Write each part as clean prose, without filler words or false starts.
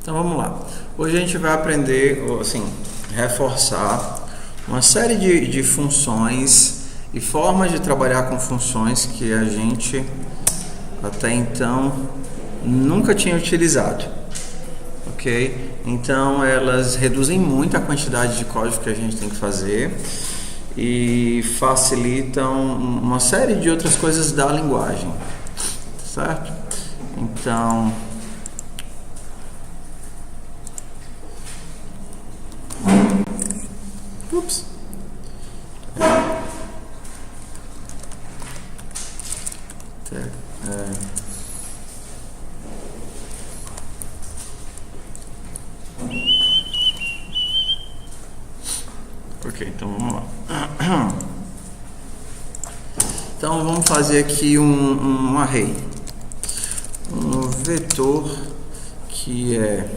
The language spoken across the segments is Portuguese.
Então vamos lá. Hoje a gente vai aprender, assim, reforçar uma série de funções e formas de trabalhar com funções que a gente até então nunca tinha utilizado, ok? Então elas reduzem muito a quantidade de código que a gente tem que fazer e facilitam uma série de outras coisas da linguagem, certo? Então ok, então vamos lá. Então vamos fazer aqui um array, um vetor que é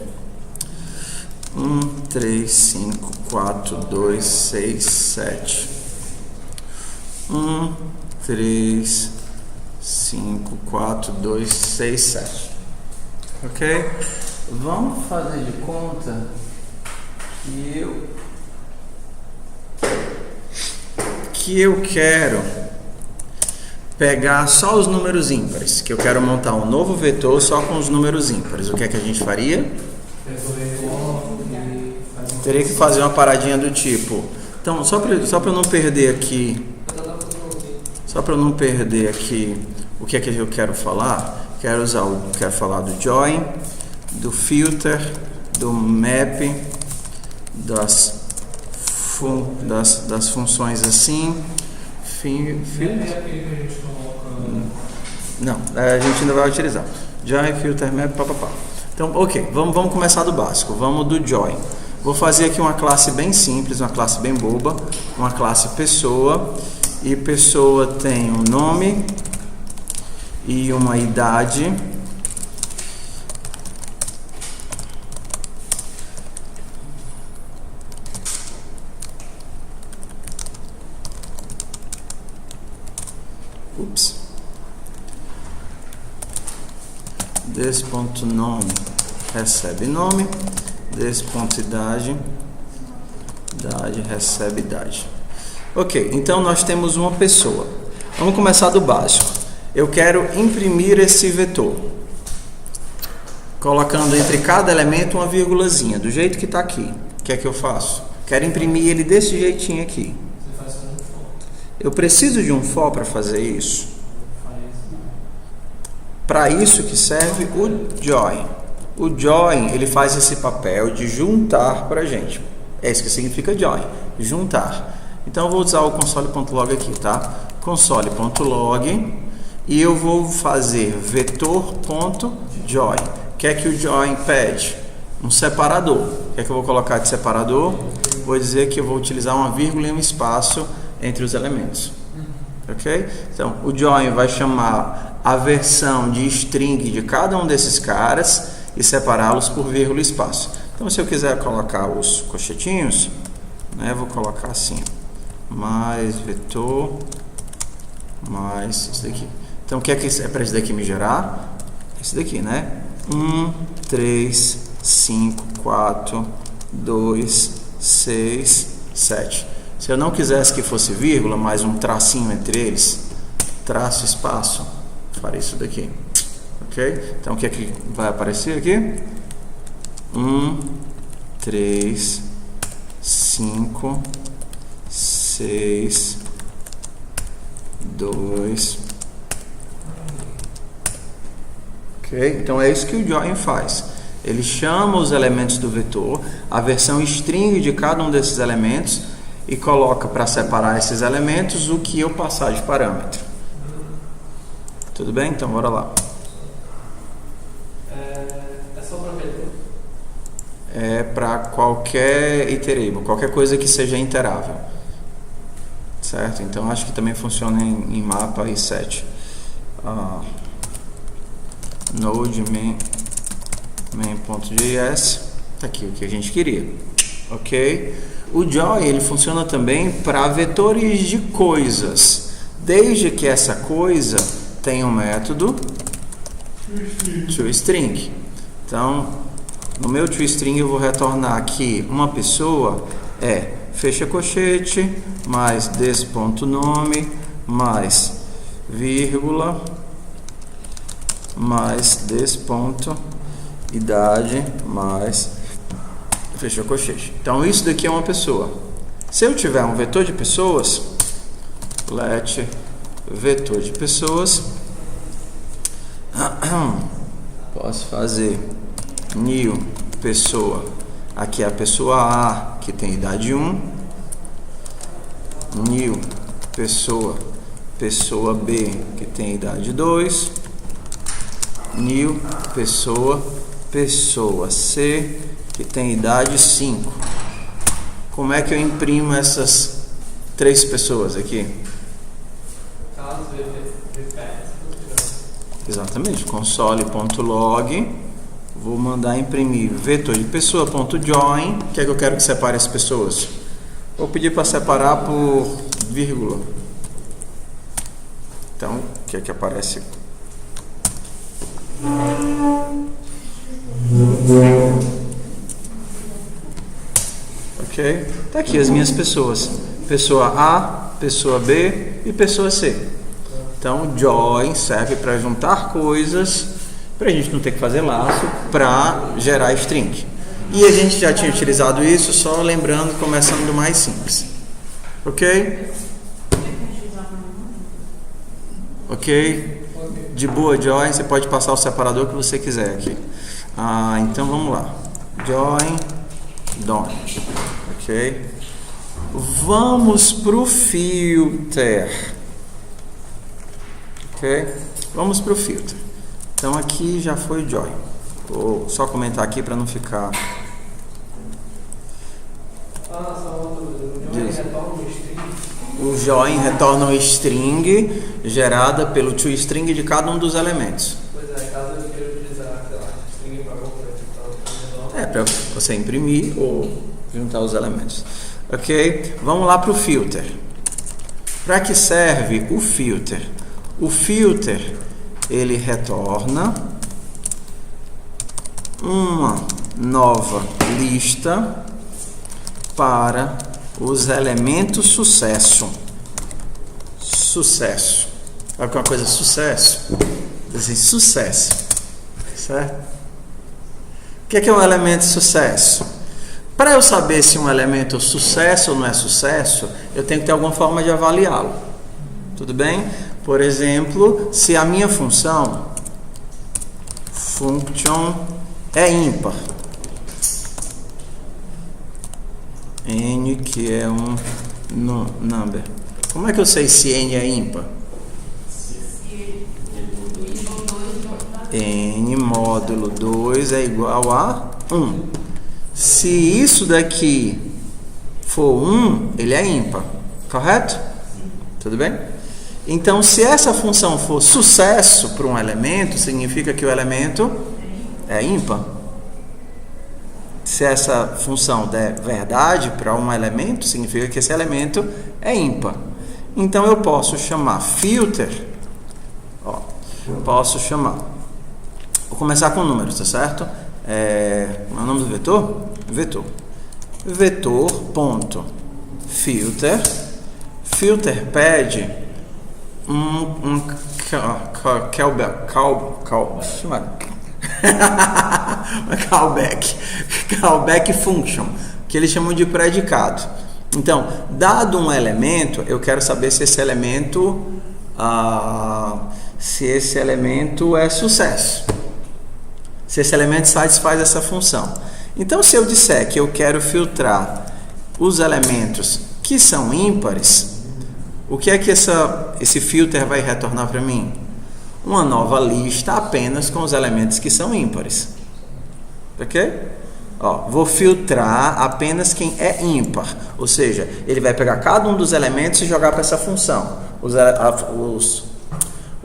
1, 3, 5, 4, 2, 6, 7. 1, 3, 5, 4, 2, 6, 7. Ok? Vamos fazer de conta que eu quero pegar só os números ímpares, que eu quero montar um novo vetor só com os números ímpares. O que é que a gente faria? Teria que fazer uma paradinha do tipo. Então, só para eu não perder aqui, o que é que eu quero falar? Quero falar do join, do filter, do map, das funções assim. Não, a gente ainda vai utilizar join, filter, map, papapá. Então, ok, vamos começar do básico. Vamos do join. Vou fazer aqui uma classe bem simples, uma classe bem boba, uma classe pessoa, e pessoa tem um nome e uma idade. Des.nome recebe nome, des.idade recebe idade. Ok, então nós temos uma pessoa. Vamos começar do básico. Eu quero imprimir esse vetor, colocando entre cada elemento uma vírgulazinha, do jeito que está aqui. O que é que eu faço? Quero imprimir ele desse jeitinho aqui. Eu preciso de um for para fazer isso. Para isso que serve o join. O join, ele faz esse papel de juntar para a gente. É isso que significa join, juntar. Então eu vou usar o console.log aqui, tá? Console.log, e eu vou fazer vetor.join. O que é que o join pede? Um separador. O que é que eu vou colocar de separador? Vou dizer que eu vou utilizar uma vírgula e um espaço entre os elementos. Ok? Então o join vai chamar a versão de string de cada um desses caras e separá-los por vírgula e espaço. Então, se eu quiser colocar os cochetinhos, né, eu vou colocar assim, mais vetor, mais isso daqui. Então, o que é para esse daqui me gerar? Esse daqui, né? 1, 3, 5, 4, 2, 6, 7. Se eu não quisesse que fosse vírgula, mais um tracinho entre eles, traço, espaço, farei isso daqui. Ok? Então, o que é que vai aparecer aqui? 1, 3, 5, 6, 2. Ok? Então, é isso que o join faz. Ele chama os elementos do vetor, a versão string de cada um desses elementos, e coloca para separar esses elementos o que eu passar de parâmetro. Tudo bem? Então, bora lá. É só para vetor? É para qualquer iterable, qualquer coisa que seja iterável. Certo? Então, acho que também funciona em mapa e set. Node main.js. Tá aqui o que a gente queria. Ok? O join, ele funciona também para vetores de coisas, desde que essa coisa tenha um método toString. Então, no meu toString eu vou retornar que uma pessoa é fecha colchete, mais des.nome, mais vírgula, mais des.idade, mais fecha colchete. Então isso daqui é uma pessoa. Se eu tiver um vetor de pessoas, let vetor de pessoas, posso fazer new pessoa, aqui é a pessoa A que tem idade 1, new pessoa B que tem idade 2, new pessoa C que tem idade 5. Como é que eu imprimo essas 3 pessoas aqui? Exatamente, console.log, vou mandar imprimir vetor de pessoa.join. O que é que eu quero que separe as pessoas? Vou pedir para separar por vírgula. Então, o que é que aparece? Ok? Tá aqui as minhas pessoas. Pessoa A, pessoa B e pessoa C. Então, join serve para juntar coisas, para a gente não ter que fazer laço, para gerar string. E a gente já tinha utilizado isso, só lembrando, começando do mais simples. Ok? Ok? De boa, join, você pode passar o separador que você quiser aqui. Então vamos lá. Join, done. Ok? Vamos para o filter. Ok? Vamos para o filter. Então aqui já foi o join. Vou só comentar aqui para não ficar. O join retorna um string gerada pelo toString de cada um dos elementos. Pois é, caso eu queira utilizar, sei lá, string para completar. Para você imprimir ou juntar os elementos. Ok? Vamos lá para o filter. Para que serve o filter? O filter, ele retorna uma nova lista para os elementos sucesso. Sucesso. Sabe que é uma coisa sucesso? Assim, sucesso. Certo? O que é um elemento sucesso? Para eu saber se um elemento é sucesso ou não é sucesso, eu tenho que ter alguma forma de avaliá-lo. Tudo bem? Por exemplo, se a minha function é ímpar, n que é um number. Como é que eu sei se n é ímpar? N módulo 2 é igual a 1. Se isso daqui for 1, ele é ímpar, correto? Tudo bem? Então, se essa função for sucesso para um elemento, significa que o elemento é ímpar. Se essa função der verdade para um elemento, significa que esse elemento é ímpar. Então, eu posso chamar filter. Posso chamar. Vou começar com números, tá certo? Qual é o nome do vetor? Vetor. Vetor.filter. Filter pede um callback function, que eles chamam de predicado. Então, dado um elemento, eu quero saber se esse elemento é sucesso, se esse elemento satisfaz essa função. Então, se eu disser que eu quero filtrar os elementos que são ímpares, o que é que esse filter vai retornar para mim? Uma nova lista apenas com os elementos que são ímpares. Ok? Vou filtrar apenas quem é ímpar. Ou seja, ele vai pegar cada um dos elementos e jogar para essa função.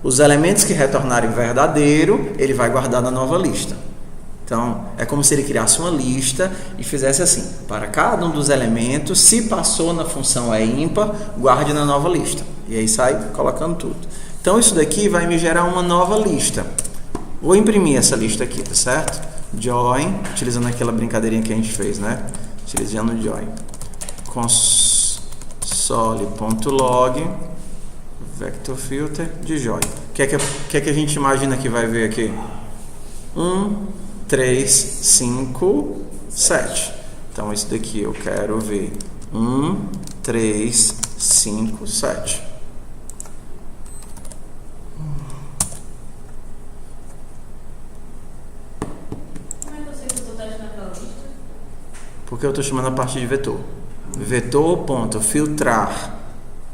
Os elementos que retornarem verdadeiro, ele vai guardar na nova lista. Então, é como se ele criasse uma lista e fizesse assim: para cada um dos elementos, se passou na função é ímpar, guarde na nova lista. E aí sai colocando tudo. Então, isso daqui vai me gerar uma nova lista. Vou imprimir essa lista aqui, tá certo? join, utilizando aquela brincadeirinha que a gente fez, né? Utilizando o join. Console.log vector filter de join. O que é que a gente imagina que vai ver aqui? 1, 3, 5, 7. Então, isso daqui eu quero ver 1, 3, 5, 7. Como é que eu sei que eu estou naquela lista? Porque eu estou chamando a partir de vetor. Vetor.filtrar.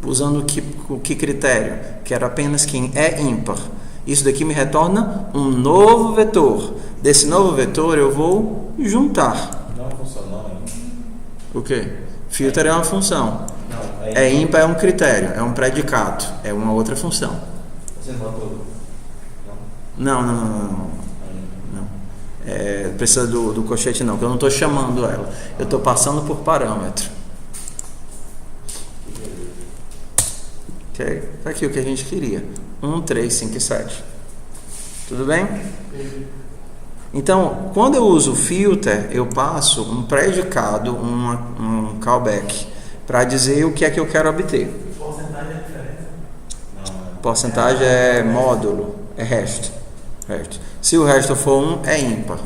Usando o que critério? Quero apenas quem é ímpar. Isso daqui me retorna um novo vetor. Desse novo vetor eu vou juntar. Não é uma função, não, né? O quê? Filter é uma função. Não, É ímpar é um critério, é um predicado, é uma outra função. Você não botou? Não. Não. Precisa do colchete não, porque eu não estou chamando ela. Eu estou passando por parâmetro. Ok? Tá aqui o que a gente queria. 1, 3, 5 e 7. Tudo bem? Então, quando eu uso filter, eu passo um predicado, um callback, para dizer o que é que eu quero obter. Porcentagem é diferente? Porcentagem é módulo, é resto. Se o resto for 1, é ímpar.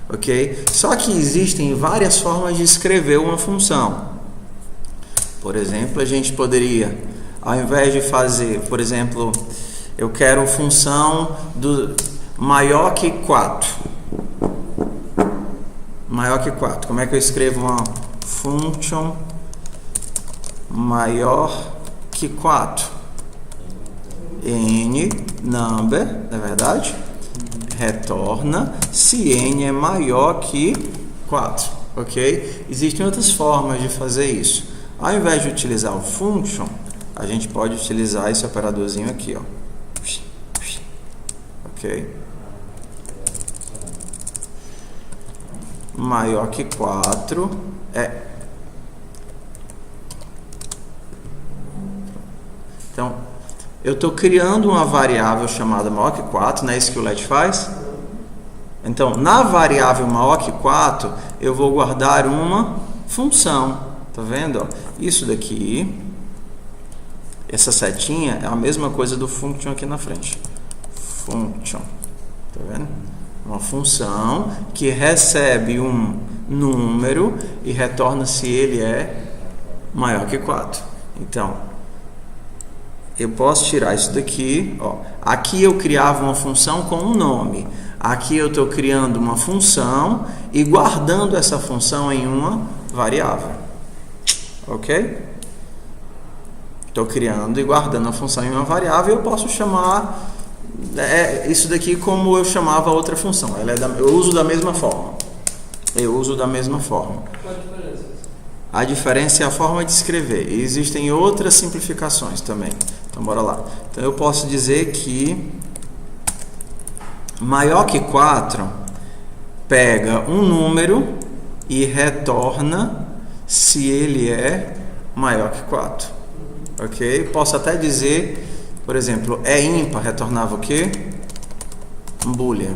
Ok? Só que existem várias formas de escrever uma função. Por exemplo, a gente poderia, ao invés de fazer, por exemplo, eu quero função do maior que 4. Maior que 4. Como é que eu escrevo uma function maior que 4? N number, na verdade, retorna se n é maior que 4. Ok? Existem outras formas de fazer isso. Ao invés de utilizar o function, a gente pode utilizar esse operadorzinho aqui, ó. Ok? Maior que 4 é. Então, eu estou criando uma variável chamada maior que 4, não é isso que o let faz? Então, na variável maior que 4, eu vou guardar uma função. Tá vendo? Ó? Isso daqui, essa setinha é a mesma coisa do function aqui na frente. Function. Tá vendo? Uma função que recebe um número e retorna se ele é maior que 4. Então, eu posso tirar isso daqui. Ó. Aqui eu criava uma função com um nome. Aqui eu estou criando uma função e guardando essa função em uma variável. Ok? Estou criando e guardando a função em uma variável. Eu posso chamar isso daqui como eu chamava a outra função. Eu uso da mesma forma. Qual a diferença? A diferença é a forma de escrever. E existem outras simplificações também. Então, bora lá. Então, eu posso dizer que maior que 4 pega um número e retorna se ele é maior que 4. Ok? Posso até dizer, por exemplo, é ímpar, retornava o quê? Um boolean.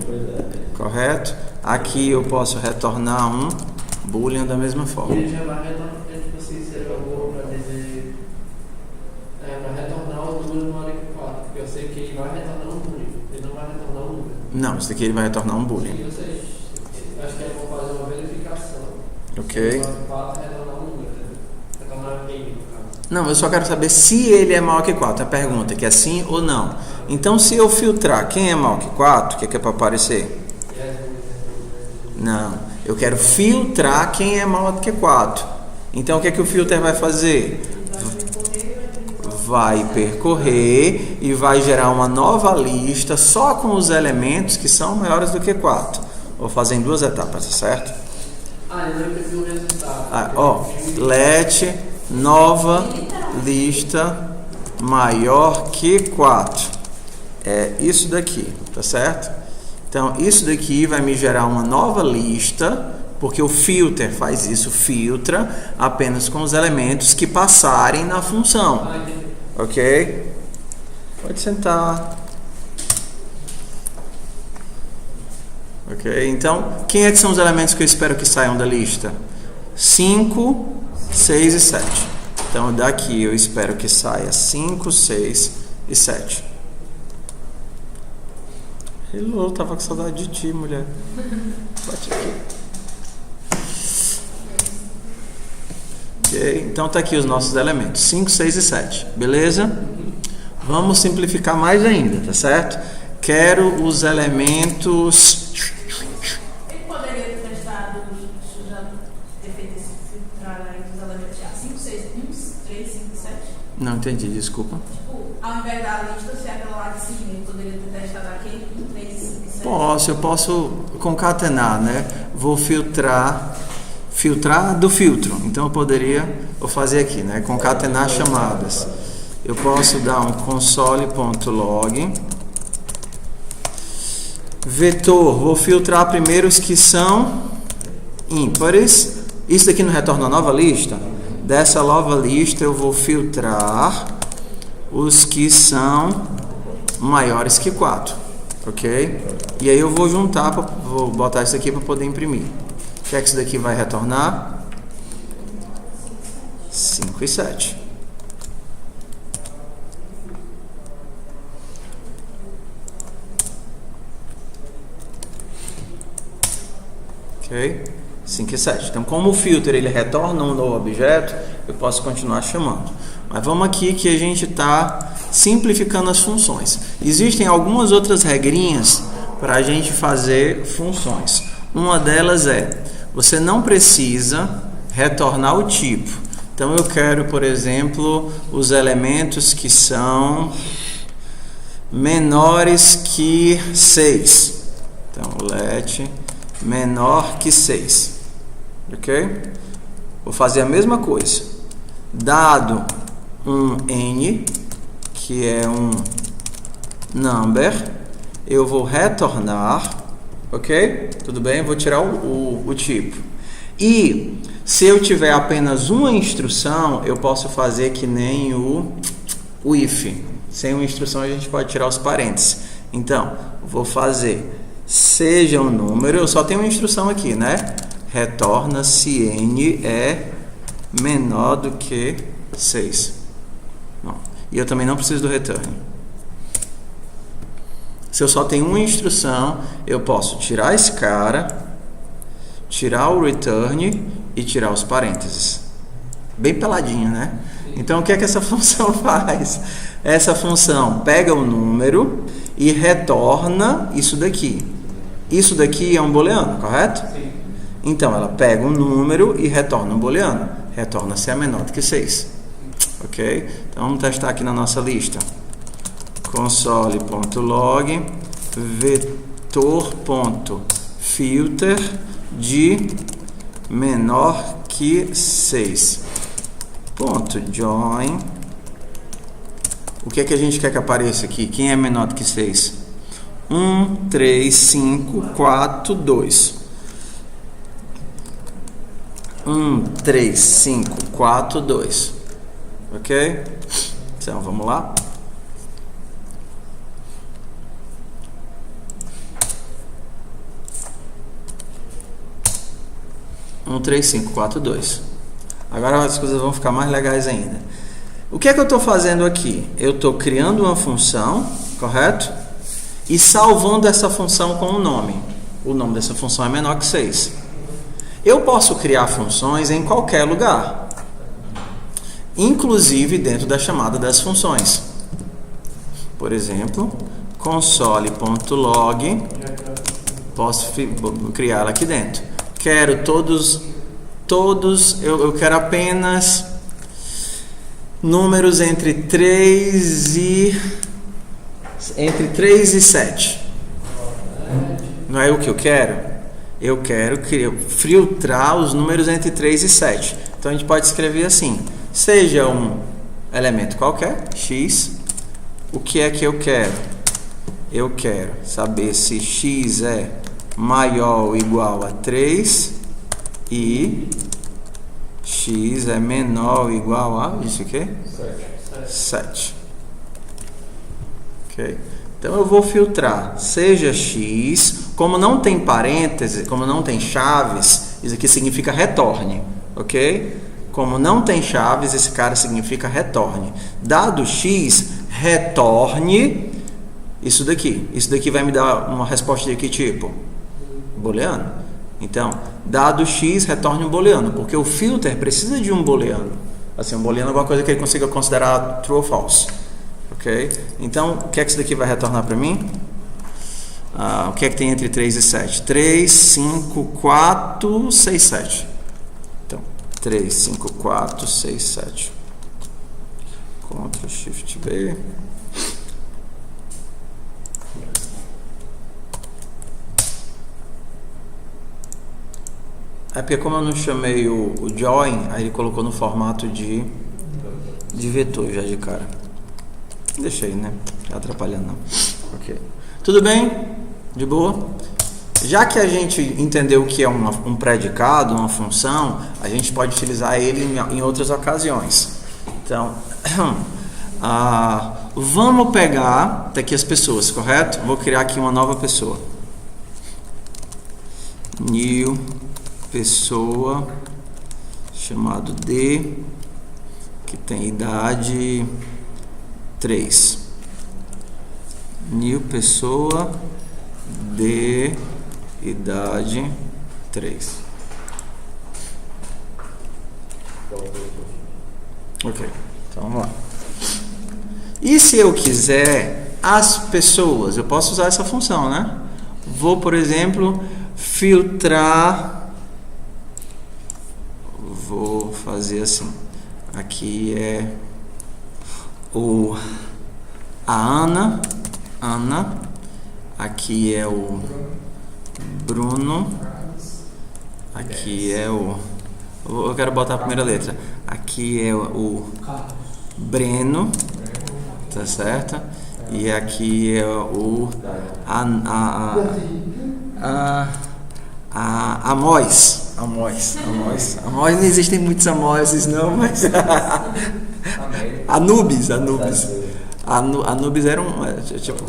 Correto? Aqui eu posso retornar um boolean da mesma forma. Ele já vai retornar, tipo assim, se ele jogou para dizer. Vai retornar o número maior que 4. Porque eu sei que ele vai retornar um número. Ele não vai retornar um número. Não, isso daqui ele vai retornar um boolean. E vocês, acho que é bom fazer uma verificação. Ok? 4 retornar um número. Retornar N, no caso. Não, eu só quero saber se ele é maior que 4. A pergunta é que é sim ou não. Então, se eu filtrar quem é maior que 4, o que é para aparecer? Não, eu quero filtrar quem é maior do que 4. Então, o que é que o filter vai fazer? Vai percorrer e vai gerar uma nova lista só com os elementos que são maiores do que 4. Vou fazer em 2 etapas, tá certo? Ele não viu o resultado. Let nova lista maior que 4. É isso daqui, tá certo? Então, isso daqui vai me gerar uma nova lista, porque o filter faz isso, filtra apenas com os elementos que passarem na função. Ok? Pode sentar. Ok? Então, quem é que são os elementos que eu espero que saiam da lista? 5, 6 e 7. Então, daqui eu espero que saia 5, 6 e 7. Hello, tava com saudade de ti, mulher. Bate aqui. Ok, então tá aqui os nossos elementos, 5, 6 e 7, beleza? Vamos simplificar mais ainda, tá certo? Quero os elementos... Ele poderia ter testado, já ter feito esse filtrar aí dos elementos já 5, 6, 1, 3, 5 e 7? Não entendi, desculpa. Tipo, ao invés da lista ser aquela lá de cima, ele poderia ter testado aqui, 1, 3, 5 e 7? Eu posso concatenar, né? Vou filtrar do filtro. Então vou fazer aqui, né? Concatenar chamadas. Eu posso dar um console.log vetor, vou filtrar primeiro os que são ímpares. Isso daqui não retorna uma nova lista? Dessa nova lista eu vou filtrar os que são maiores que 4, ok? E aí eu vou juntar, vou botar isso aqui para poder imprimir. O que é que isso daqui vai retornar? 5 e 7. Ok? 5 e 7. Então, como o filter ele retorna um novo objeto, eu posso continuar chamando. Mas vamos aqui que a gente está simplificando as funções. Existem algumas outras regrinhas para a gente fazer funções. Uma delas é, você não precisa retornar o tipo. Então, eu quero, por exemplo, os elementos que são menores que 6. Então, let menor que 6. Ok? Vou fazer a mesma coisa. Dado um n, que é um number, eu vou retornar, ok? Tudo bem? Vou tirar o tipo. E se eu tiver apenas uma instrução, eu posso fazer que nem o if. Sem uma instrução a gente pode tirar os parênteses. Então, vou fazer seja um número, eu só tenho uma instrução aqui, né? Retorna se n é menor do que 6. Não. E eu também não preciso do return. Se eu só tenho uma instrução, eu posso tirar esse cara, tirar o return e tirar os parênteses. Bem peladinho, né? Então, o que é que essa função faz? Essa função pega o número e retorna isso daqui. Isso daqui é um booleano, correto? Sim. Então, ela pega um número e retorna um booleano. Retorna se é menor do que 6. Ok? Então, vamos testar aqui na nossa lista. Console.log vetor.filter de menor que 6. .join. O que é que a gente quer que apareça aqui? Quem é menor do que 6? 1, 3, 5, 4, 2. 1, 3, 5, 4, 2. Ok? Então, vamos lá. Um, 3, 5, 4, 2. Agora as coisas vão ficar mais legais ainda. O que é que eu estou fazendo aqui? Eu estou criando uma função, correto? E salvando essa função com um nome. O nome dessa função é menor que 6. Eu posso criar funções em qualquer lugar, inclusive dentro da chamada das funções. Por exemplo, console.log, posso criar aqui dentro. Quero eu quero apenas números entre 3 e 7. Não é o que eu quero? Eu quero filtrar os números entre 3 e 7. Então a gente pode escrever assim: seja um elemento qualquer, x. O que é que eu quero? Eu quero saber se x é maior ou igual a 3 e x é menor ou igual a isso aqui? 7. Ok? Então eu vou filtrar seja x Como não tem parêntese, como não tem chaves, isso aqui significa retorne, ok? Como não tem chaves, esse cara significa retorne. Dado X, retorne isso daqui. Isso daqui vai me dar uma resposta de que tipo? Booleano. Então, dado X, retorne um booleano, porque o filter precisa de um booleano. Assim, um booleano é alguma coisa que ele consiga considerar true ou false. Ok? Então, o que é que isso daqui vai retornar para mim? O que é que tem entre 3 e 7? 3, 5, 4, 6, 7. Então, 3, 5, 4, 6, 7. Ctrl Shift B. É porque como eu não chamei o join, aí ele colocou no formato de vetor já de cara. Deixei, né? Não atrapalhando não. Ok. Tudo bem? De boa? Já que a gente entendeu o que é um predicado, uma função, a gente pode utilizar ele em outras ocasiões. Então, vamos pegar daqui as pessoas, correto? Vou criar aqui uma nova pessoa. New pessoa chamado D, que tem idade 3. New pessoa D, idade 3. Ok, então vamos lá. E se eu quiser as pessoas, eu posso usar essa função, né? Vou, por exemplo, filtrar. Vou fazer assim. Aqui é a Ana. Aqui é o Bruno. Aqui é o... Eu quero botar a primeira letra. Aqui é o Breno. Tá certo? E aqui é o Amós. Amós, não existem muitos Amoses não, mas Anubis era tipo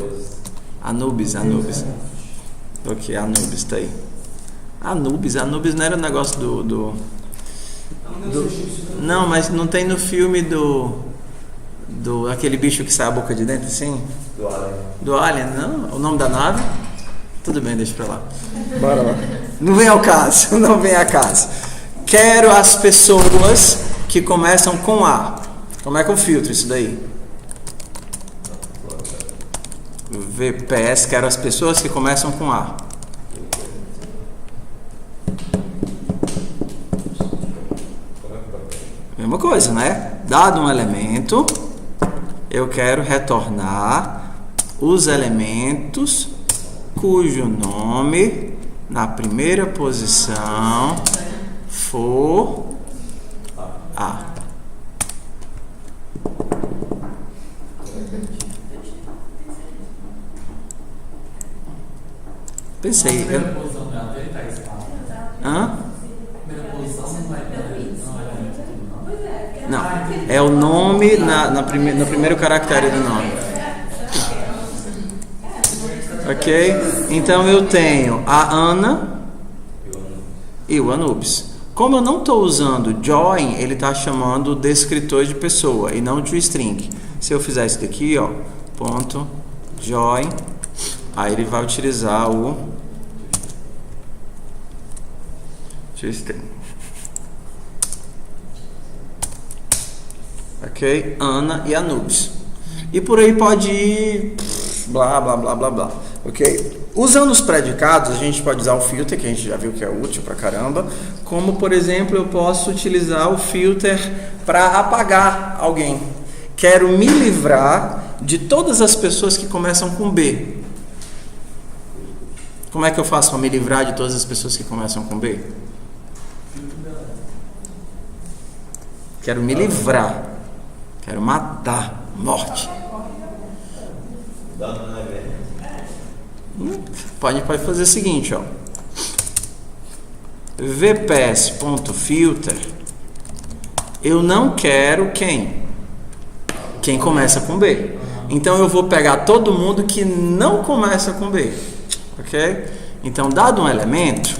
Anubis. Ok, Anubis tá aí. Anubis não era o negócio do não, mas não tem no filme do aquele bicho que sai a boca de dentro assim? Do Alien, não? O nome da nave? Tudo bem, deixa pra lá. Bora lá. Não vem ao caso. Quero as pessoas que começam com A. Como é que eu filtro isso daí? VPS, quero as pessoas que começam com A. Mesma coisa, né? Dado um elemento, eu quero retornar os elementos cujo nome na primeira posição for A. Pensei. Primeira posição não é tá espaço. Hã? Primeira posição não vai Não, é o nome no primeiro caractere do nome. Ok? Então eu tenho a Ana e o Anubis. Como eu não estou usando join, ele está chamando o descritor de pessoa e não de string. Se eu fizer isso daqui, ó, ponto join, aí ele vai utilizar o string. Ok? Ana e Anubis. E por aí pode ir blá, blá, blá, blá, blá. Ok? Usando os predicados, a gente pode usar o filter, que a gente já viu que é útil pra caramba. Como, por exemplo, eu posso utilizar o filter para apagar alguém. Quero me livrar de todas as pessoas que começam com B. Como é que eu faço para me livrar de todas as pessoas que começam com B? Quero me livrar. Quero matar. Morte. Pode fazer o seguinte, ó. vps.filter. Eu não quero quem começa com B. Então eu vou pegar todo mundo que não começa com B. Ok? Então, dado um elemento,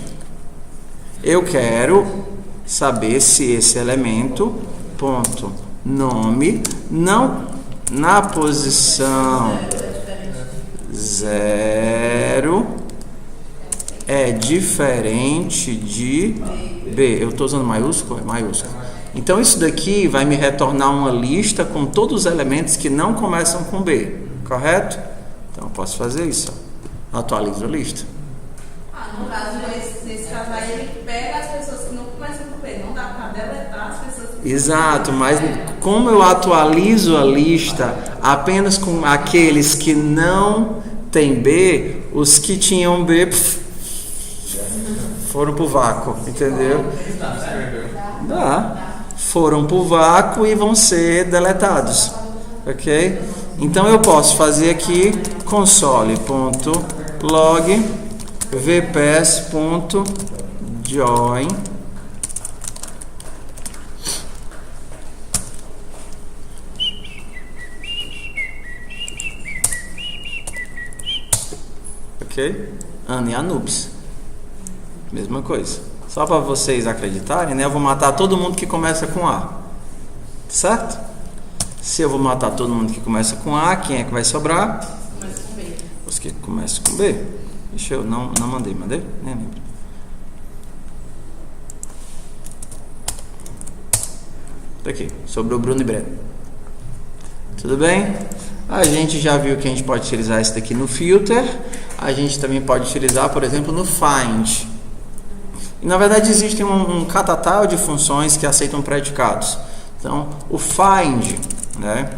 eu quero saber se esse elemento, ponto, nome, não na posição 0 é diferente de B. Eu estou usando maiúsculo? É maiúsculo. Então, isso daqui vai me retornar uma lista com todos os elementos que não começam com B, correto? Então, eu posso fazer isso. Ó. Atualizo a lista. No caso, nesse caso aí, ele pega as pessoas que não começam com B. Não dá para deletar as pessoas que Exato, mas como eu atualizo a lista apenas com aqueles que não têm B, os que tinham B foram pro vácuo, entendeu? Dá. Foram pro vácuo e vão ser deletados, ok? Então eu posso fazer aqui console.log vps.join ok? Ana e Anubis, mesma coisa. Só para vocês acreditarem, né? Eu vou matar todo mundo que começa com A, certo? Se eu vou matar todo mundo que começa com A, quem é que vai sobrar? começam com B. Os que começam com B. Deixa eu, não mandei? Nem lembro. Tá aqui, sobrou Bruno e Breno. Tudo bem? A gente já viu que a gente pode utilizar isso daqui no filter. A gente também pode utilizar, por exemplo, no find. E, na verdade, existe um catatal de funções que aceitam predicados. Então, o find, né?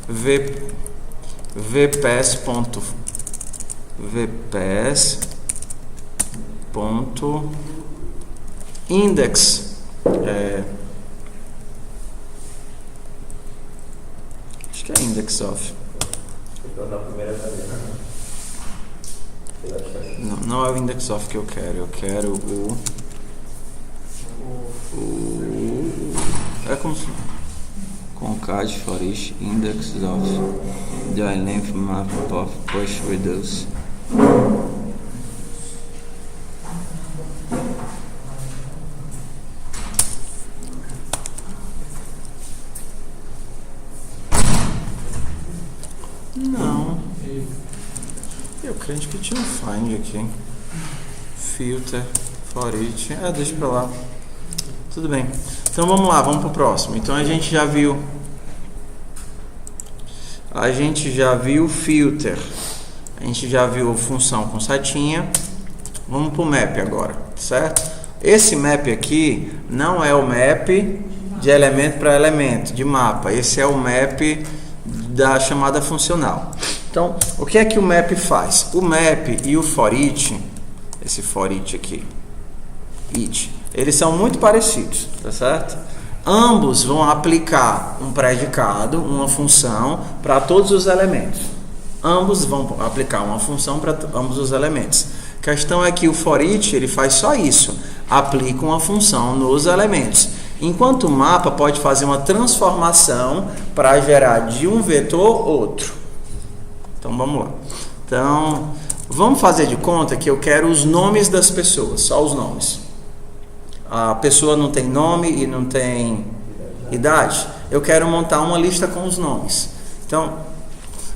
vps.index acho que é index of. Não é o index of que eu quero é como se concat for each index of join length map of push reduce. Não, eu creio que tinha um find aqui. Filter for each. Deixa pra lá. Tudo bem. Então vamos lá, vamos pro próximo. Então a gente já viu filter. A gente já viu função com setinha. Vamos pro map agora, certo? Esse map aqui não é o map de elemento para elemento, de mapa. Esse é o map da chamada funcional. Então, o que é que o map faz? O map e o for each, esse for each aqui, each, eles são muito parecidos, tá certo? Ambos vão aplicar um predicado, uma função para todos os elementos. Ambos vão aplicar uma função para ambos os elementos. A questão é que o for each, ele faz só isso, aplica uma função nos elementos. Enquanto o mapa pode fazer uma transformação para gerar de um vetor outro. Então vamos lá. Então, vamos fazer de conta que eu quero os nomes das pessoas, só os nomes. A pessoa não tem nome e não tem idade. Eu quero montar uma lista com os nomes. Então,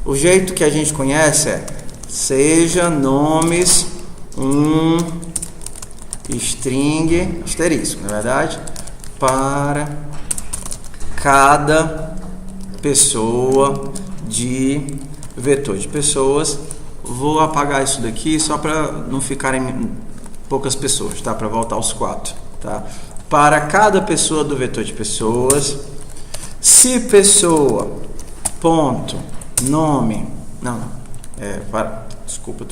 o jeito que a gente conhece é seja nomes string asterisco, na verdade, para cada pessoa de vetor de pessoas. Vou apagar isso daqui só para não ficarem poucas pessoas, tá? Para voltar aos 4, tá? Para cada pessoa do vetor de pessoas, se pessoa ponto nome, desculpa,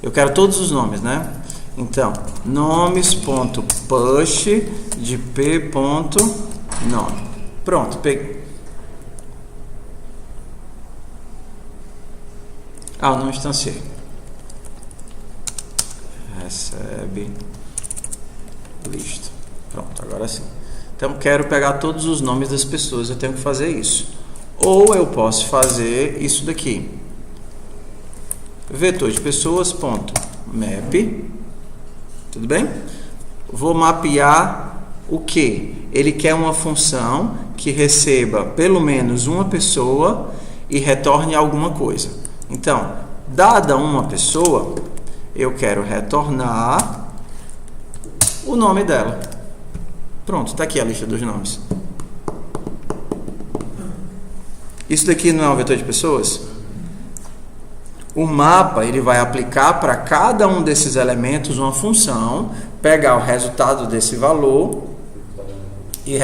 eu quero todos os nomes, né? Então, nomes.push de p.nome. Pronto, peguei. Não instanciei. Recebe lista. Pronto, agora sim. Então, quero pegar todos os nomes das pessoas, eu tenho que fazer isso. Ou eu posso fazer isso daqui. Vetor de pessoas, ponto, map, Tudo bem? Vou mapear o que? Ele quer uma função que receba pelo menos uma pessoa e retorne alguma coisa. Então, dada uma pessoa, eu quero retornar o nome dela. Pronto, está aqui a lista dos nomes. Isso daqui não é um vetor de pessoas? O mapa ele vai aplicar para cada um desses elementos uma função, pegar o resultado desse valor e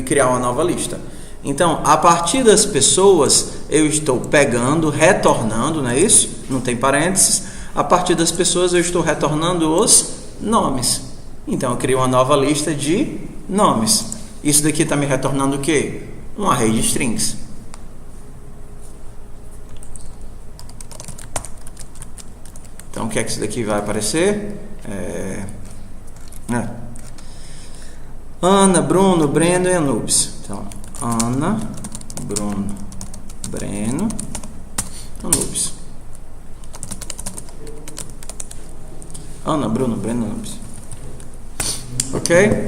criar uma nova lista. Então, a partir das pessoas, eu estou pegando, retornando, não é isso? Não tem parênteses. A partir das pessoas, eu estou retornando os nomes. Então, eu crio uma nova lista de nomes. Isso daqui está me retornando o quê? Um array de strings. Então, o que é que isso daqui vai aparecer? Ana, Bruno, Breno e Anubis. Então, Ana, Bruno, Breno, Anubis. Ana, Bruno, Breno, Anubis. Ok?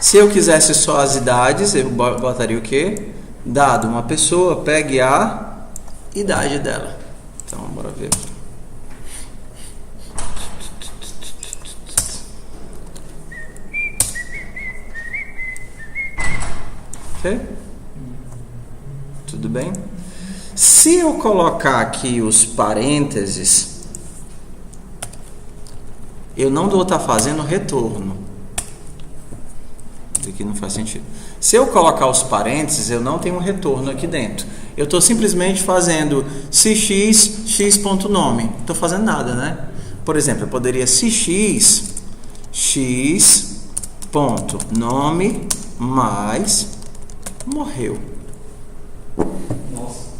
Se eu quisesse só as idades, eu botaria o quê? Dado uma pessoa, pegue a idade dela. Então, bora ver. Ok? Tudo bem? Se eu colocar aqui os parênteses, eu não vou estar fazendo retorno. Isso aqui não faz sentido. Se eu colocar os parênteses, eu não tenho um retorno aqui dentro. Eu estou simplesmente fazendo se x, x.nome. Não estou fazendo nada, né? Por exemplo, eu poderia se x, x.nome mais morreu. Nossa.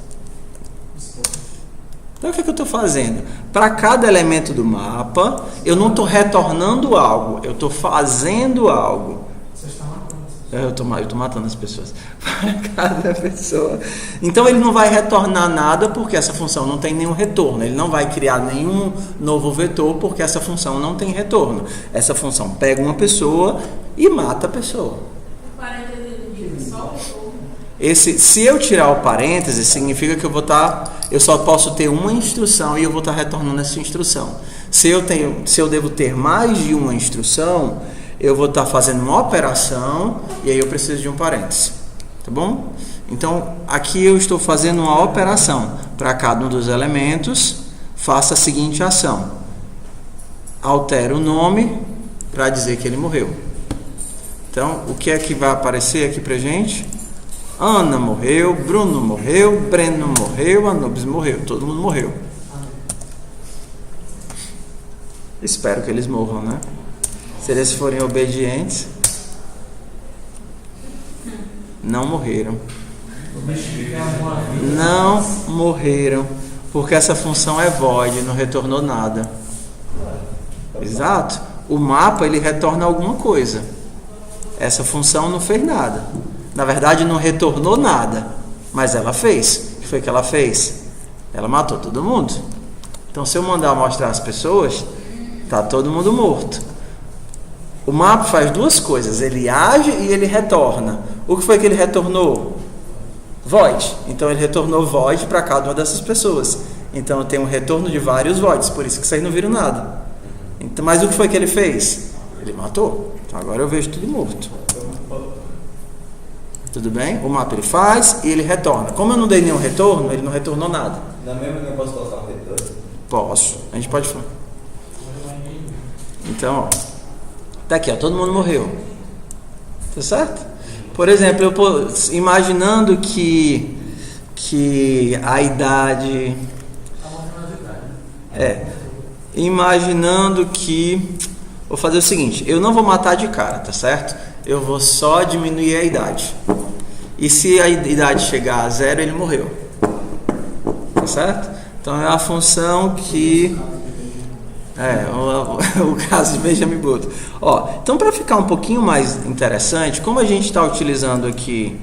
Então, o que eu estou fazendo? Para cada elemento do mapa, eu não estou retornando algo, eu estou fazendo algo. Você está matando. Eu estou matando as pessoas. Para cada pessoa. Então, ele não vai retornar nada porque essa função não tem nenhum retorno. Ele não vai criar nenhum novo vetor porque essa função não tem retorno. Essa função pega uma pessoa e mata a pessoa. O parêntese de só ou Se eu tirar o parêntese, significa que eu só posso ter uma instrução e eu vou estar retornando essa instrução. Se eu devo ter mais de uma instrução, eu vou estar fazendo uma operação e aí eu preciso de um parêntese. Tá bom? Então, aqui eu estou fazendo uma operação. Para cada um dos elementos, faça a seguinte ação. Altera o nome para dizer que ele morreu. Então, o que é que vai aparecer aqui pra gente? Ana morreu, Bruno morreu, Breno morreu, Anubis morreu, todo mundo morreu. Espero que eles morram, né? Se eles forem obedientes, não morreram. Não morreram, porque essa função é void, não retornou nada. Exato. O mapa ele retorna alguma coisa. Essa função não fez nada. Na verdade, não retornou nada, mas ela fez. O que foi que ela fez? Ela matou todo mundo. Então, se eu mandar mostrar as pessoas, tá todo mundo morto. O mapa faz duas coisas: ele age e ele retorna. O que foi que ele retornou? Void. Então, ele retornou void para cada uma dessas pessoas. Então, eu tenho um retorno de vários voids, por isso que vocês não viram nada. Então, mas o que foi que ele fez? Ele matou. Então, agora eu vejo tudo morto. Tudo bem? O mapa ele faz e ele retorna. Como eu não dei nenhum retorno, ele não retornou nada. Na mesma linha eu posso colocar um retorno? Posso. A gente pode falar. Então, ó. Tá aqui, ó. Todo mundo morreu. Tá certo? Por exemplo, imaginando que a idade... Imaginando que... Vou fazer o seguinte. Eu não vou matar de cara, tá certo? Eu vou só diminuir a idade. E se a idade chegar a 0, ele morreu. Tá certo? Então é a função que... o caso de Benjamin Button. Ó, então, para ficar um pouquinho mais interessante, como a gente está utilizando aqui...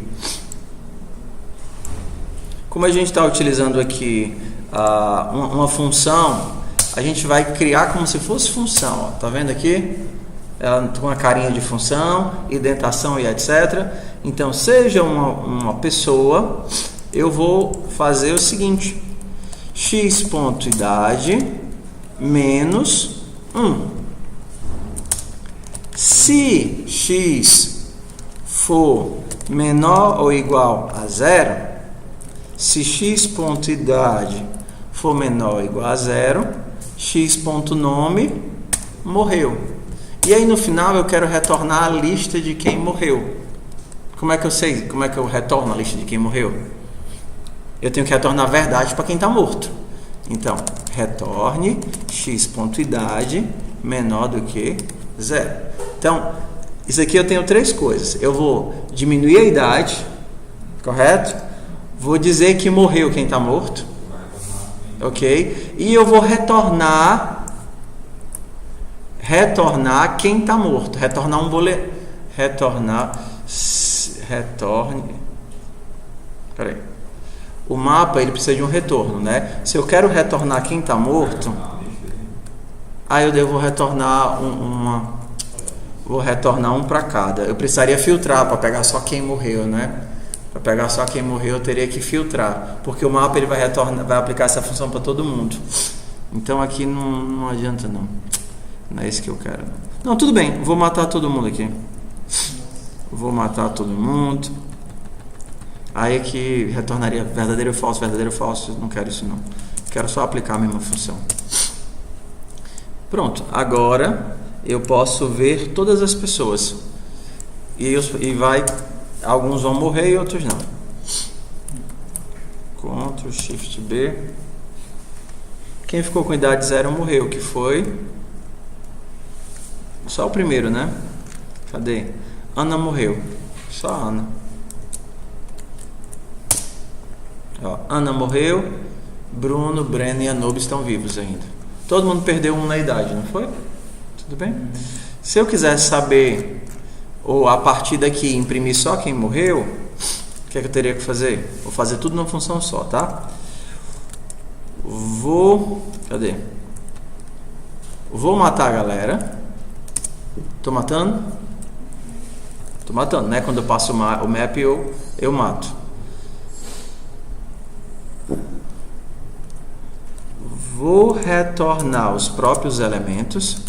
uma função, a gente vai criar como se fosse função. Ó. Tá vendo aqui? Ela com uma carinha de função, indentação e etc. Então, seja uma pessoa, eu vou fazer o seguinte: x.idade menos 1. Se x for menor ou igual a 0, se x.idade for menor ou igual a 0, x.nome morreu. E aí no final eu quero retornar a lista de quem morreu. Como é que eu sei? Como é que eu retorno a lista de quem morreu? Eu tenho que retornar a verdade para quem está morto. Então, retorne x.idade menor do que 0. Então, isso aqui eu tenho 3 coisas. Eu vou diminuir a idade, correto? Vou dizer que morreu quem está morto, ok? E eu vou retornar quem está morto. Retornar um boleto. Retorne. Peraí. O mapa ele precisa de um retorno, né? Se eu quero retornar quem está morto, aí eu devo retornar vou retornar um para cada. Eu precisaria filtrar para pegar só quem morreu, né? Para pegar só quem morreu eu teria que filtrar, porque o mapa ele vai aplicar essa função para todo mundo. Então aqui não adianta não. Não é isso que eu quero. Não, tudo bem. Vou matar todo mundo aqui. Vou matar todo mundo. Aí é que retornaria verdadeiro ou falso. Não quero isso não. Quero só aplicar a mesma função. Pronto. Agora eu posso ver todas as pessoas. Alguns vão morrer e outros não. Ctrl Shift B. Quem ficou com idade 0 morreu, que foi só o primeiro, né? Cadê? Ana morreu. Só a Ana. Ó, Ana morreu. Bruno, Breno e Anobi estão vivos ainda. Todo mundo perdeu um na idade, não foi? Tudo bem? Se eu quisesse saber, ou a partir daqui imprimir só quem morreu, o que é que eu teria que fazer? Vou fazer tudo numa função só, tá? Cadê? Vou matar a galera. Tô matando? Tô matando, né? Quando eu passo o map eu mato. Vou retornar os próprios elementos.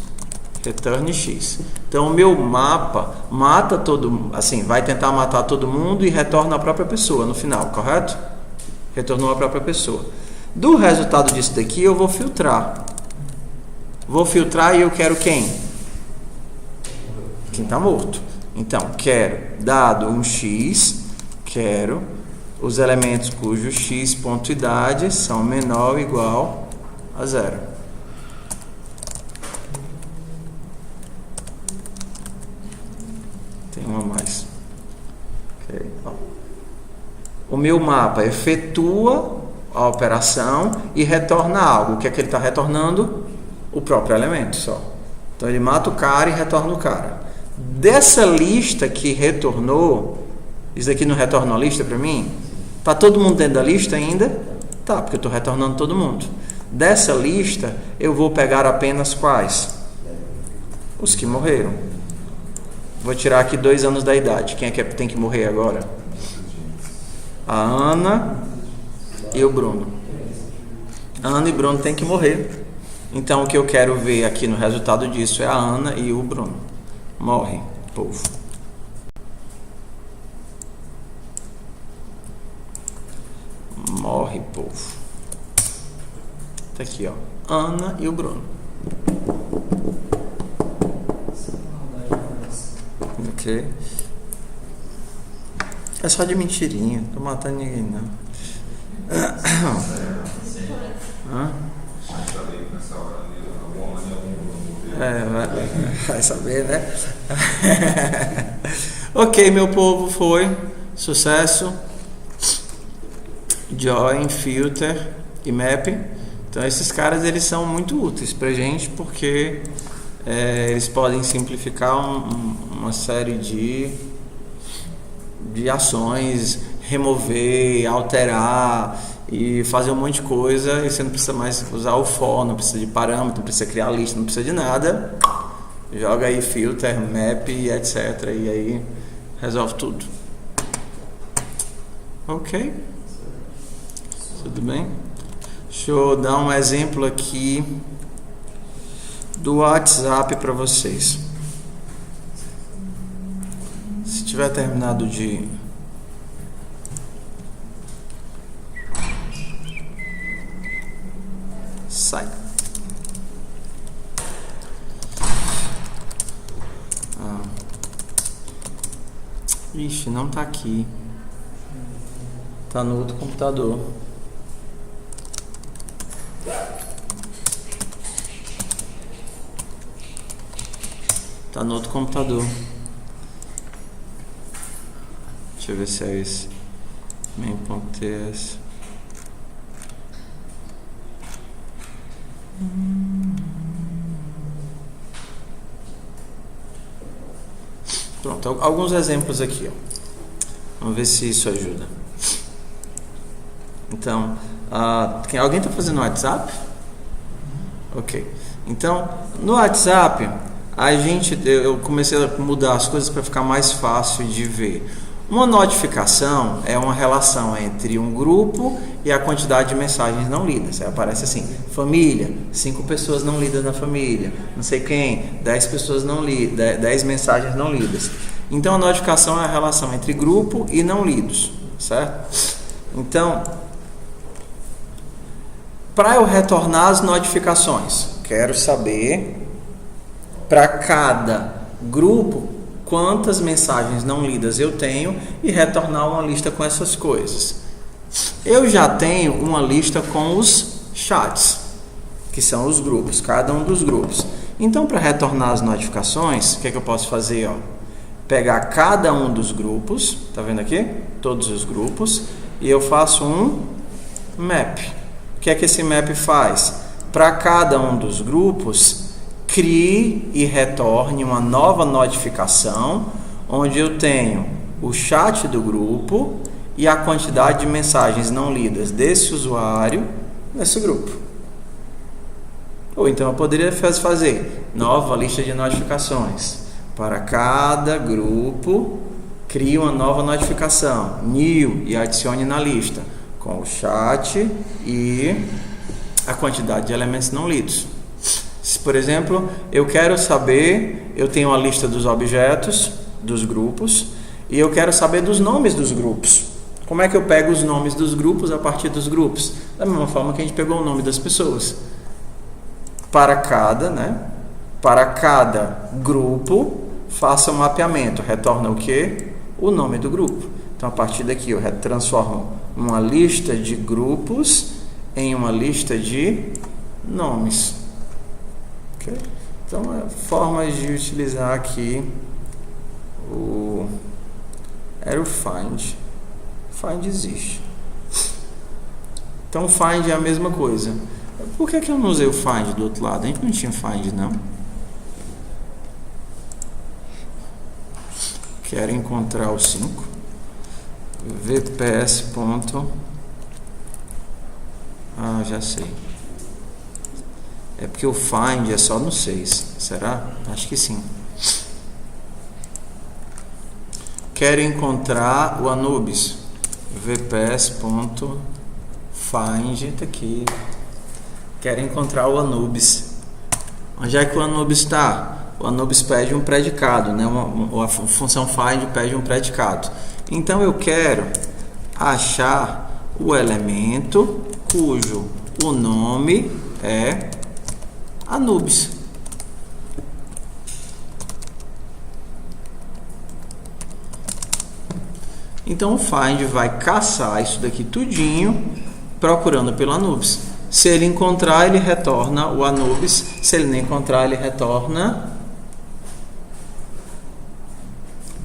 Return x. Então o meu mapa mata vai tentar matar todo mundo e retorna a própria pessoa no final, correto? Retornou a própria pessoa. Do resultado disso daqui eu vou filtrar. Vou filtrar e eu quero quem? Quem está morto. Então, quero, dado um x, quero os elementos cujo x.idade são menor ou igual a 0. Tem uma mais. Okay. O meu mapa efetua a operação e retorna algo. O que é que ele está retornando? O próprio elemento só. Então ele mata o cara e retorna o cara. Dessa lista que retornou, isso aqui não retornou a lista para mim? Tá todo mundo dentro da lista ainda? Tá, porque eu estou retornando todo mundo. Dessa lista eu vou pegar apenas quais? Os que morreram. Vou tirar aqui 2 anos da idade. Quem é que tem que morrer agora? A Ana e o Bruno. A Ana e o Bruno tem que morrer. Então o que eu quero ver aqui no resultado disso é a Ana e o Bruno. Morre, povo. Morre, povo. Tá aqui, ó. Ana e o Bruno. Ok. É só de mentirinha. Não tô matando ninguém, não. Vai saber, né? Ok, meu povo, foi sucesso. Join, filter e map. Então esses caras eles são muito úteis pra gente porque eles podem simplificar uma série de ações, remover, alterar e fazer um monte de coisa, e você não precisa mais usar o for, não precisa de parâmetro, não precisa criar lista, não precisa de nada. Joga aí filter, map e etc. E aí resolve tudo. Ok? Tudo bem? Deixa eu dar um exemplo aqui do WhatsApp para vocês. Se tiver terminado de sai. Ixi, não tá aqui. Tá no outro computador. Tá no outro computador. Deixa eu ver se é esse. main.ts. Pronto, alguns exemplos aqui, ó. Vamos ver se isso ajuda. Então, alguém está fazendo WhatsApp? Ok. Então, no WhatsApp, eu comecei a mudar as coisas para ficar mais fácil de ver. Uma notificação é uma relação entre um grupo e a quantidade de mensagens não lidas. Aí aparece assim: família, 5 pessoas não lidas na família, não sei quem, 10 pessoas não lidas, 10 mensagens não lidas. Então a notificação é a relação entre grupo e não lidos, certo? Então, para eu retornar as notificações, quero saber para cada grupo quantas mensagens não lidas eu tenho e retornar uma lista com essas coisas. Eu já tenho uma lista com os chats, que são os grupos, cada um dos grupos. Então, para retornar as notificações, o que é que eu posso fazer? Ó? Pegar cada um dos grupos, tá vendo aqui? Todos os grupos, e eu faço um map. O que é que esse map faz? Para cada um dos grupos, crie e retorne uma nova notificação, onde eu tenho o chat do grupo e a quantidade de mensagens não lidas desse usuário nesse grupo. Ou então eu poderia fazer nova lista de notificações. Para cada grupo, crie uma nova notificação, new, e adicione na lista, com o chat e a quantidade de elementos não lidos. Se, por exemplo, eu quero saber, eu tenho uma lista dos objetos, dos grupos, e eu quero saber dos nomes dos grupos. Como é que eu pego os nomes dos grupos a partir dos grupos? Da mesma forma que a gente pegou o nome das pessoas. Para cada grupo, faça um mapeamento. Retorna o quê? O nome do grupo. Então, a partir daqui, eu transformo uma lista de grupos em uma lista de nomes. Okay? Então, formas de utilizar aqui era o find. Find existe. Então, find é a mesma coisa. Por que eu não usei o find do outro lado? A gente não tinha find, não. Quero encontrar o 5. vps. Já sei. É porque o find é só no 6. Será? Acho que sim. Quero encontrar o Anubis. vps.find. Tá aqui. Quero encontrar o Anubis. Onde é que o Anubis está? O Anubis pede um predicado, né? A função find pede um predicado. Então eu quero achar o elemento cujo o nome é Anubis. Então o find vai caçar isso daqui tudinho procurando pelo Anubis. Se ele encontrar, ele retorna o Anubis. Se ele não encontrar, ele retorna...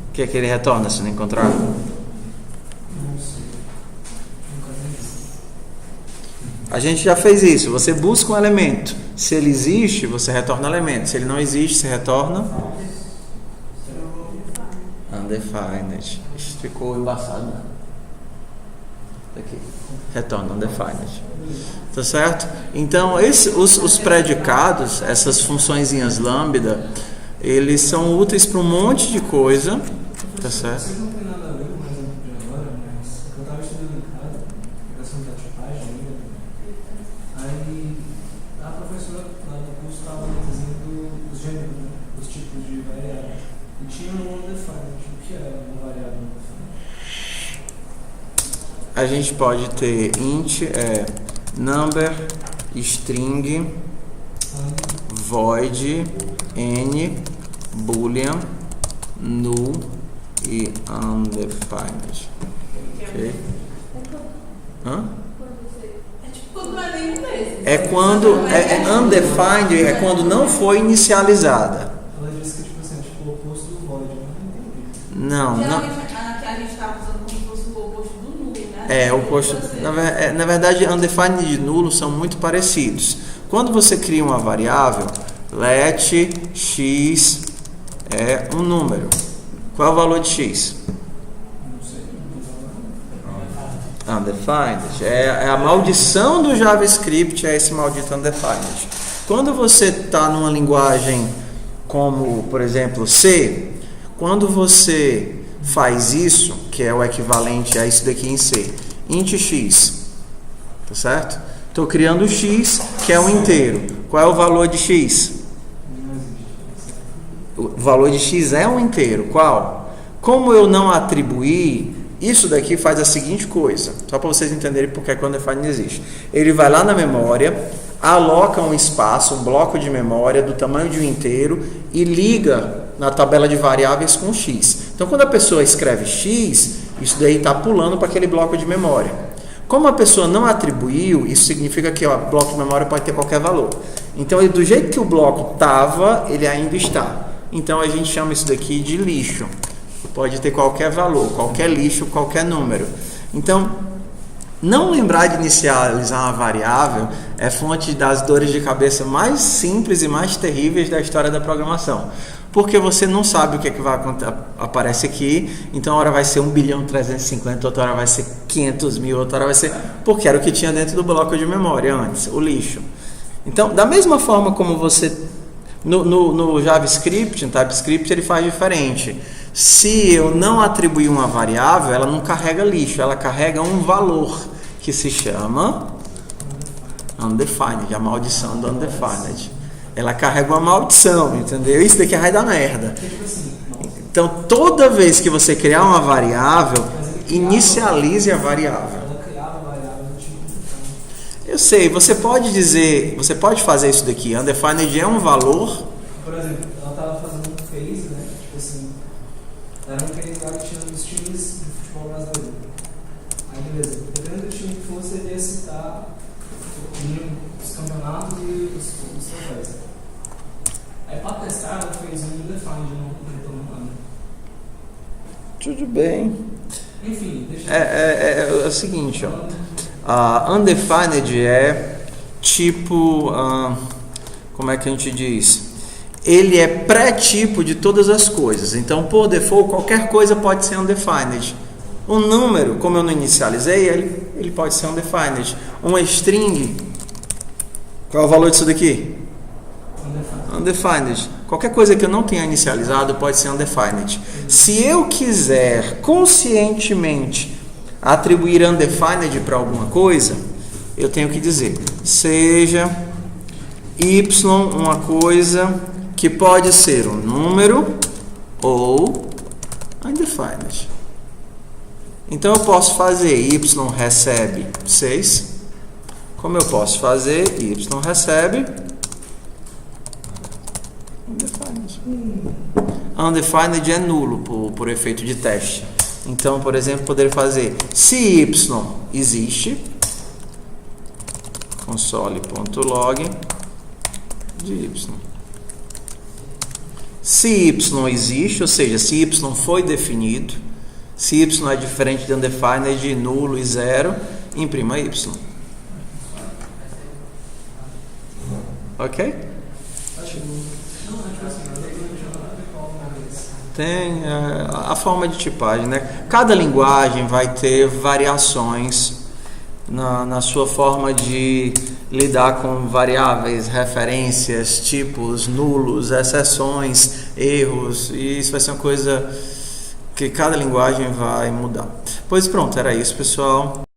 O que é que ele retorna se não encontrar? Não sei. Nunca vi isso. A gente já fez isso. Você busca um elemento. Se ele existe, você retorna o elemento. Se ele não existe, você retorna... Undefined. Isso ficou embaçado, né? Aqui, retorna undefined. Tá certo? Então, os predicados, essas funçõezinhas lambda, eles são úteis para um monte de coisa. Tá certo? Vocês não tem nada a ver com o exemplo de agora, mas eu estava estudando em casa, questão da tipagem ainda. Aí a professora lá do curso estava dizendo os gêneros, né? Os tipos de variável. E tinha um undefined. O que é uma variável undefined? A gente pode ter int, number, string, void, n, boolean, null e undefined. Ok? Hã? É tipo quando não é nenhum desses. É quando undefined é quando não foi inicializada. Ela disse que tipo assim, tipo o oposto do void. Eu não entendi. Não. Geralmente a que a gente está usando como se fosse o oposto do nulo, né? O oposto. Na verdade, undefined e nulo são muito parecidos. Quando você cria uma variável, let x é um número. Qual é o valor de x? Não sei. Undefined. É a maldição do JavaScript, é esse maldito undefined. Quando você está numa linguagem como, por exemplo, C, quando você faz isso, que é o equivalente a isso daqui em C, int x, tá certo? Estou criando x, que é um inteiro. Qual é o valor de x? O valor de x é um inteiro. Qual? Como eu não atribuí, isso daqui faz a seguinte coisa, só para vocês entenderem porque quando undefined existe. Ele vai lá na memória, aloca um espaço, um bloco de memória do tamanho de um inteiro e liga na tabela de variáveis com x. Então, quando a pessoa escreve x, isso daí está pulando para aquele bloco de memória. Como a pessoa não atribuiu, isso significa que o bloco de memória pode ter qualquer valor. Então, do jeito que o bloco estava, ele ainda está. Então, a gente chama isso daqui de lixo. Pode ter qualquer valor, qualquer lixo, qualquer número. Então, não lembrar de inicializar uma variável é fonte das dores de cabeça mais simples e mais terríveis da história da programação. Porque você não sabe o que é que vai aparecer aqui, então uma hora vai ser 1.350.000.000, outra hora vai ser 500.000, outra hora vai ser... Porque era o que tinha dentro do bloco de memória antes, o lixo. Então, da mesma forma como você... No JavaScript, no TypeScript, ele faz diferente. Se eu não atribuir uma variável, ela não carrega lixo, ela carrega um valor que se chama undefined, a maldição do undefined. Ela carrega uma maldição, entendeu? Isso daqui vai dar merda. Então, toda vez que você criar uma variável, inicialize a variável. Ela criava a variável no tipo de... Eu sei, você pode dizer, você pode fazer isso daqui. Undefined é um valor. Por exemplo, ela estava fazendo um case, né? Tipo assim, era um case lá que tinha os times do futebol brasileiro. Aí, beleza. Dependendo do time que fosse, ele ia citar os campeonatos e os troféus. Aí, para testar, ela fez um undefined, não retornou nada. Tudo bem. Enfim, deixa É o seguinte, ó. Undefined é tipo, como é que a gente diz? Ele é pré-tipo de todas as coisas. Então, por default, qualquer coisa pode ser undefined. Um número, como eu não inicializei, ele pode ser undefined. Uma string, qual é o valor disso daqui? Undefined. Qualquer coisa que eu não tenha inicializado pode ser undefined. Se eu quiser conscientemente atribuir undefined para alguma coisa, eu tenho que dizer seja y uma coisa que pode ser um número ou undefined. Então eu posso fazer y recebe 6, como eu posso fazer y recebe undefined. Undefined é nulo por efeito de teste. Então, por exemplo, poderia fazer se y existe, console.log de y. Se y existe, ou seja, se y foi definido, se y é diferente de undefined, nulo e zero, imprima y. Ok? Tem a forma de tipagem, né? Cada linguagem vai ter variações na sua forma de lidar com variáveis, referências, tipos, nulos, exceções, erros, e isso vai ser uma coisa que cada linguagem vai mudar. Pois pronto, era isso, pessoal.